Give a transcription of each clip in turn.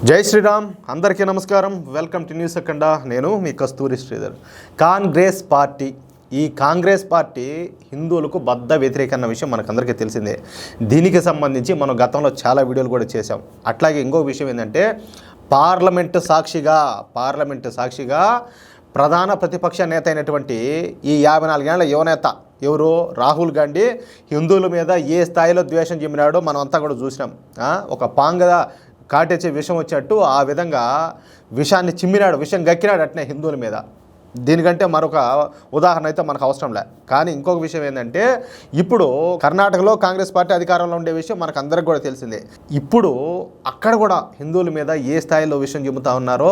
జై శ్రీరామ్, అందరికీ నమస్కారం. వెల్కమ్ టు న్యూస్ అఖండ. నేను మీ కస్తూరి శ్రీధర్. కాంగ్రెస్ పార్టీ హిందువులకు బద్ద వ్యతిరేకన్న విషయం మనకందరికీ తెలిసిందే. దీనికి సంబంధించి మనం గతంలో చాలా వీడియోలు కూడా చేశాం. అట్లాగే ఇంకో విషయం ఏంటంటే పార్లమెంటు సాక్షిగా ప్రధాన ప్రతిపక్ష నేత అయినటువంటి ఈ 54 ఏళ్ల యువనేత ఎవరు రాహుల్ గాంధీ హిందువుల మీద ఏ స్థాయిలో ద్వేషం చిమ్మినాడో మనం అంతా కూడా చూసినాం. ఒక పాంగద కాటేచే విషం వచ్చినట్టు ఆ విధంగా విషాన్ని చిమ్మినాడు, విషం గక్కినాడు అట్నే హిందువుల మీద. దీనికంటే మరొక ఉదాహరణ అయితే మనకు అవసరం లే. కానీ ఇంకొక విషయం ఏంటంటే ఇప్పుడు కర్ణాటకలో కాంగ్రెస్ పార్టీ అధికారంలో ఉండే విషయం మనకు అందరికి కూడా తెలిసిందే. ఇప్పుడు అక్కడ కూడా హిందువుల మీద ఏ స్థాయిలో విషయం చిమ్ముతా ఉన్నారో,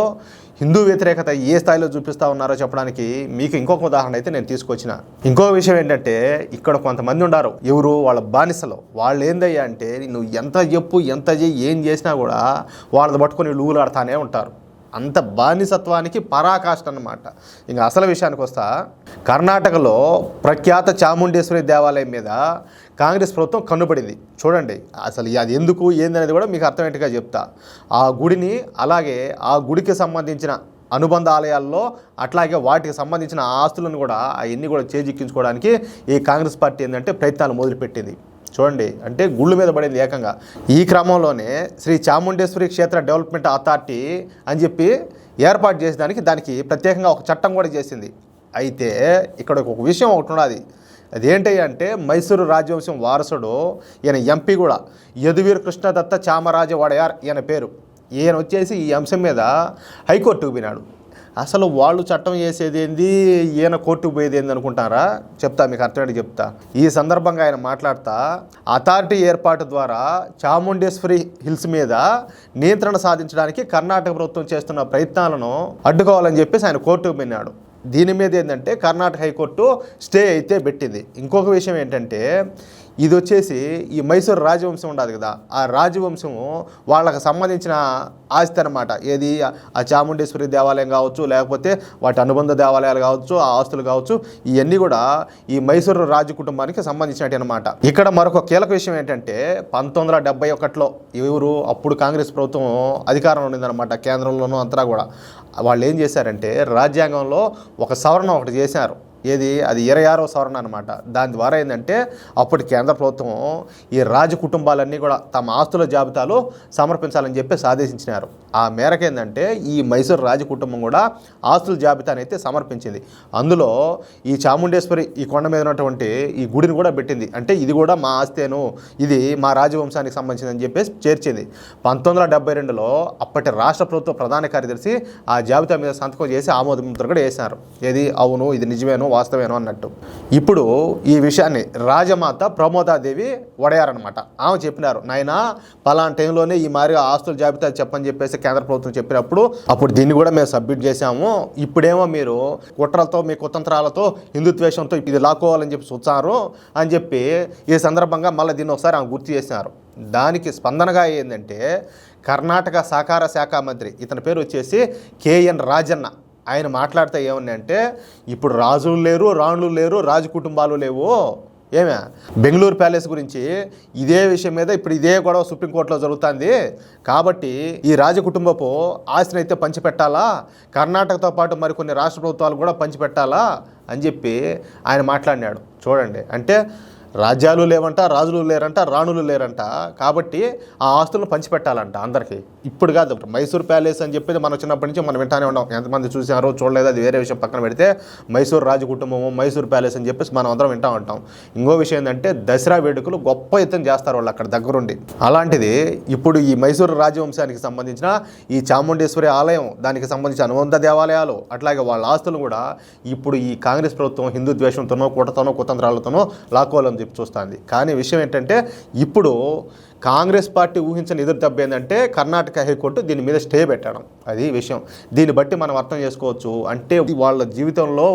హిందూ వ్యతిరేకత ఏ స్థాయిలో చూపిస్తూ ఉన్నారో చెప్పడానికి మీకు ఇంకొక ఉదాహరణ అయితే నేను తీసుకొచ్చిన. ఇంకో విషయం ఏంటంటే ఇక్కడ కొంతమంది ఉన్నారు, ఎవరు వాళ్ళ బానిసలు. వాళ్ళు ఏందయ్యా అంటే నువ్వు ఎంత చెప్పు, ఎంత చెయ్యి, ఏం చేసినా కూడా వాళ్ళని పట్టుకొని లూలాడుతూనే ఉంటారు. అంత బానిసత్వానికి పరాకాష్ట అన్నమాట. ఇంకా అసలు విషయానికి వస్తా, కర్ణాటకలో ప్రఖ్యాత చాముండేశ్వరి దేవాలయం మీద కాంగ్రెస్ ప్రభుత్వం కన్నుపడింది. చూడండి అసలు అది ఎందుకు ఏందనేది కూడా మీకు అర్థమయ్యేట్టుగా చెప్తా. ఆ గుడిని, అలాగే ఆ గుడికి సంబంధించిన అనుబంధ ఆలయాల్లో, అట్లాగే వాటికి సంబంధించిన ఆస్తులను కూడా అవన్నీ కూడా చేజిక్కించుకోవడానికి ఈ కాంగ్రెస్ పార్టీ ఏంటంటే ప్రయత్నాలు మొదలుపెట్టింది. చూడండి, అంటే గుళ్ళు మీద పడింది ఏకంగా. ఈ క్రమంలోనే శ్రీ చాముండేశ్వరి క్షేత్ర డెవలప్మెంట్ అథారిటీ అని చెప్పి ఏర్పాటు చేసేదానికి దానికి ప్రత్యేకంగా ఒక చట్టం కూడా చేసింది. అయితే ఇక్కడ ఒక విషయం ఒకటి ఉన్నది. అదేంటి అంటే మైసూరు రాజవంశం వారసుడు ఈయన ఎంపీ కూడా యదువీర్ కృష్ణదత్త చామరాజ వడయార్ ఈయన పేరు. ఈయన వచ్చేసి ఈ అంశం మీద హైకోర్టుకు పోయినాడు. అసలు వాళ్ళు చట్టం చేసేది ఏంది, ఈయన కోర్టుకు పోయేది ఏంది అనుకుంటారా? చెప్తా, మీకు అర్థమయ్యేది చెప్తా. ఈ సందర్భంగా ఆయన మాట్లాడుతా, అథారిటీ ఏర్పాటు ద్వారా చాముండేశ్వరి హిల్స్ మీద నియంత్రణ సాధించడానికి కర్ణాటక ప్రభుత్వం చేస్తున్న ప్రయత్నాలను అడ్డుకోవాలని చెప్పేసి ఆయన కోర్టుకు పోయినాడు. దీని మీద ఏంటంటే కర్ణాటక హైకోర్టు స్టే అయితే పెట్టింది. ఇంకొక విషయం ఏంటంటే ఇది వచ్చేసి ఈ మైసూరు రాజవంశం ఉండదు కదా, ఆ రాజవంశము వాళ్ళకి సంబంధించిన ఆస్తి అనమాట. ఏది ఆ చాముండేశ్వరి దేవాలయం కావచ్చు, లేకపోతే వాటి అనుబంధ దేవాలయాలు కావచ్చు, ఆ ఆస్తులు కావచ్చు, ఇవన్నీ కూడా ఈ మైసూరు రాజు కుటుంబానికి సంబంధించినట్టు అనమాట. ఇక్కడ మరొక కీలక విషయం ఏంటంటే 1971లో ఎవరు అప్పుడు కాంగ్రెస్ ప్రభుత్వం అధికారంలో ఉండిందనమాట, కేంద్రంలోనూ అంతా కూడా. వాళ్ళు ఏం చేశారంటే రాజ్యాంగంలో ఒక సవరణ ఒకటి చేశారు. ఏది అది 26వ సవరణ అనమాట. దాని ద్వారా ఏంటంటే అప్పటి కేంద్ర ప్రభుత్వం ఈ రాజ కుటుంబాలన్నీ కూడా తమ ఆస్తుల జాబితాలో సమర్పించాలని చెప్పేసి ఆదేశించినారు. ఆ మేరకు ఏంటంటే ఈ మైసూరు రాజ కుటుంబం కూడా ఆస్తుల జాబితాని అయితే సమర్పించింది. అందులో ఈ చాముండేశ్వరి ఈ కొండ మీద ఉన్నటువంటి ఈ గుడిని కూడా పెట్టింది. అంటే ఇది కూడా మా ఆస్తేను, ఇది మా రాజవంశానికి సంబంధించిందని చెప్పేసి చేర్చింది. 1972లో అప్పటి రాష్ట్ర ప్రభుత్వ ప్రధాన కార్యదర్శి ఆ జాబితా మీద సంతకం చేసి ఆమోద ముద్ర కూడా వేశారు. ఏది అవును, ఇది నిజమేనో వాస్తవేనో అన్నట్టు. ఇప్పుడు ఈ విషయాన్ని రాజమాత ప్రమోదాదేవి వడయారనమాట, ఆమె చెప్పినారు, నాయనా పలానా టైంలోనే ఈ మారి ఆస్తుల జాబితా చెప్పని చెప్పేసి కేంద్ర ప్రభుత్వం చెప్పినప్పుడు అప్పుడు దీన్ని కూడా మేము సబ్మిట్ చేశాము. ఇప్పుడేమో మీరు కుట్రలతో, మీ కుతంత్రాలతో, హిందుత్వేషంతో ఇది లాక్కోవాలని చెప్పి చూచారు అని చెప్పి ఈ సందర్భంగా మళ్ళీ దీన్ని ఒకసారి ఆమె గుర్తు చేసినారు. దానికి స్పందనగా ఏంటంటే కర్ణాటక సహకార శాఖ మంత్రి, ఇతని పేరు వచ్చేసి కేఎన్ రాజన్న, ఆయన మాట్లాడితే ఏమన్నాయంటే ఇప్పుడు రాజులు లేరు, రాణులు లేరు, రాజు కుటుంబాలు లేవు. ఏమే బెంగళూరు ప్యాలెస్ గురించి ఇదే విషయం మీద ఇప్పుడు ఇదే గొడవ సుప్రీంకోర్టులో జరుగుతుంది. కాబట్టి ఈ రాజ కుటుంబపు ఆస్తిని అయితే పంచిపెట్టాలా, కర్ణాటకతో పాటు మరికొన్ని రాష్ట్ర ప్రభుత్వాలు కూడా పంచిపెట్టాలా అని చెప్పి ఆయన మాట్లాడినాడు. చూడండి, అంటే రాజ్యాలు లేవంట, రాజులు లేరంట, రాణులు లేరంట. కాబట్టి ఆ ఆస్తులను పంచిపెట్టాలంట అందరికీ. ఇప్పుడు కాదు, మైసూర్ ప్యాలెస్ అని చెప్పేది మనం చిన్నప్పటి నుంచి మనం వింటానే ఉన్నాం. ఎంతమంది చూసారో చూడలేదు అది వేరే విషయం పక్కన పెడితే, మైసూర్ రాజు కుటుంబము, మైసూర్ ప్యాలెస్ అని చెప్పేసి మనం అందరం వింటూ ఉంటాం. ఇంకో విషయం ఏంటంటే దసరా వేడుకలు గొప్ప ఎత్తున చేస్తారు వాళ్ళు అక్కడ దగ్గరుండి. అలాంటిది ఇప్పుడు ఈ మైసూరు రాజవంశానికి సంబంధించిన ఈ చాముండేశ్వరి ఆలయం, దానికి సంబంధించిన అనుబంధ దేవాలయాలు, అట్లాగే వాళ్ళ ఆస్తులు కూడా ఇప్పుడు ఈ కాంగ్రెస్ ప్రభుత్వం హిందూ ద్వేషంతోనో, కూటతోనో, కుతంత్రాలతోనో లాక్కోవాలని చెప్పి చూస్తుంది. కానీ విషయం ఏంటంటే ఇప్పుడు కాంగ్రెస్ పార్టీ ఊహించని ఎదురు దెబ్బ ఏంటంటే కర్ణాటక హైకోర్టు దీని మీద స్టే పెట్టడం. అది విషయం. దీన్ని బట్టి మనం అర్థం చేసుకోవచ్చు. అంటే వాళ్ళ జీవితంలో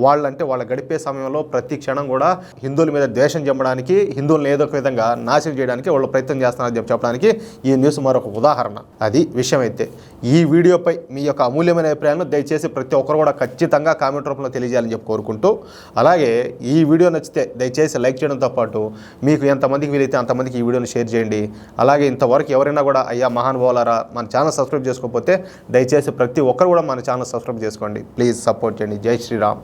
వాళ్ళ గడిపే సమయంలో ప్రతి క్షణం కూడా హిందువుల మీద ద్వేషం చెమ్మడానికి, హిందువులను ఏదో ఒక విధంగా నాశనం చేయడానికి వాళ్ళు ప్రయత్నం చేస్తున్నారని చెప్పడానికి ఈ న్యూస్ మరొక ఉదాహరణ. అది విషయం. అయితే ఈ వీడియోపై మీ యొక్క అమూల్యమైన అభిప్రాయాలను దయచేసి ప్రతి ఒక్కరు కూడా ఖచ్చితంగా కామెంట్ రూపంలో తెలియజేయాలని చెప్పి కోరుకుంటూ, అలాగే ఈ వీడియో నచ్చితే దయచేసి లైక్ చేయడంతో పాటు మీకు ఎంతమందికి వీలైతే అంతమందికి ఈ వీడియోని షేర్ చేయండి. చేయండి. అలాగే ఇంతవరకు ఎవరైనా కూడా అయ్యా మహానుభావులారా మన ఛానల్ సబ్స్క్రైబ్ చేసుకోకపోతే దయచేసి ప్రతి ఒక్కరు కూడా మన ఛానల్ సబ్స్క్రైబ్ చేసుకోండి. ప్లీజ్ సపోర్ట్ చేయండి. జై శ్రీరామ్.